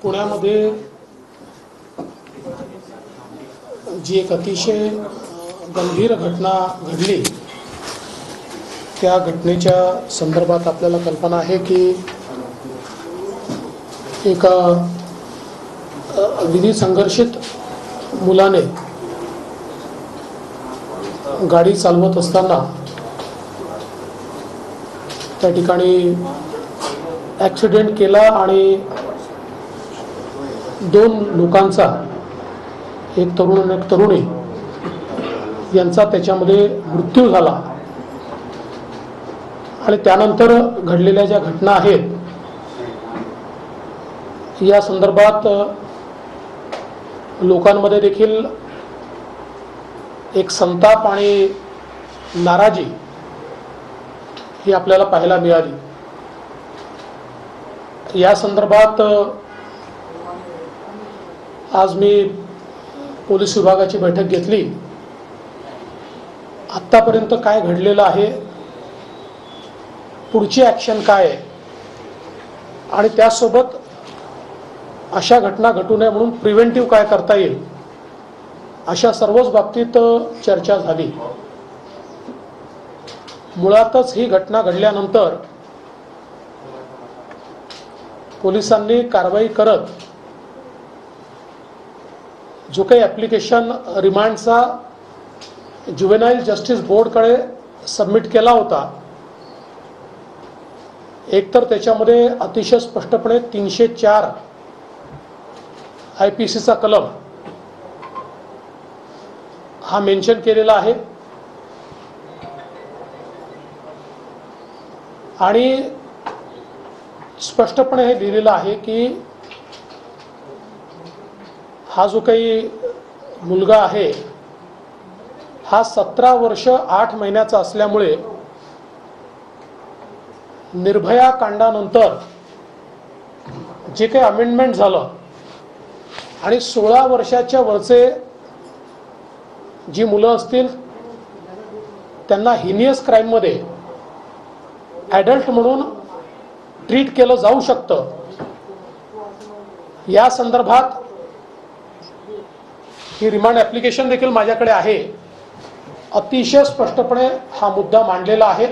पुण्यामध्ये जी एक अतिशय गंभीर घटना घडली, त्या घटनेच्या संदर्भात आपल्याला कल्पना आहे की एका विधी संघर्षित मुलाने गाडी चालवत असताना त्या ठिकाणी ॲक्सिडेंट केला आणि दोन लोकांचा, एक तरुण आणि एक तरुणी यांचा त्याच्यामध्ये मृत्यू झाला। आणि त्यानंतर घडलेल्या ज्या घटना आहेत या संदर्भात लोकांमध्ये देखील एक संताप आणि नाराजी ही आपल्याला पाहायला मिळाली। या संदर्भात आज मी पोलीस विभागाची बैठक घेतली। आत्तापर्यंत काय घडलेलं आहे, पुढची ॲक्शन काय आहे आणि त्यासोबत अशा घटना घटू नये म्हणून प्रिव्हेंटिव्ह काय करता येईल, अशा सर्वच बाबतीत चर्चा झाली। मुळातच ही घटना घडल्यानंतर पोलिसांनी कारवाई करत जो काही ॲप्लिकेशन रिमांडचा ज्युव्हेनाइल जस्टिस बोर्डकडे सबमिट केला होता, एकतर त्याच्यामध्ये अतिशय स्पष्टपणे 304 IPCचा कलम हा मेन्शन केलेला आहे आणि स्पष्टपणे हे लिहिलेलं आहे की हा जो काही मुलगा आहे हा 17 वर्ष 8 महिन्याचा असल्यामुळे निर्भया कांडानंतर जे काही अमेंडमेंट झालं आणि 16 वर्षाच्या वरचे जी मुलं असतील त्यांना हिनियस क्राईममध्ये ॲडल्ट म्हणून ट्रीट केलं जाऊ शकतं। या संदर्भात ही रिमांड ॲप्लिकेशन देखील माझ्याकडे आहे। अतिशय स्पष्टपणे हा मुद्दा मांडलेला आहे।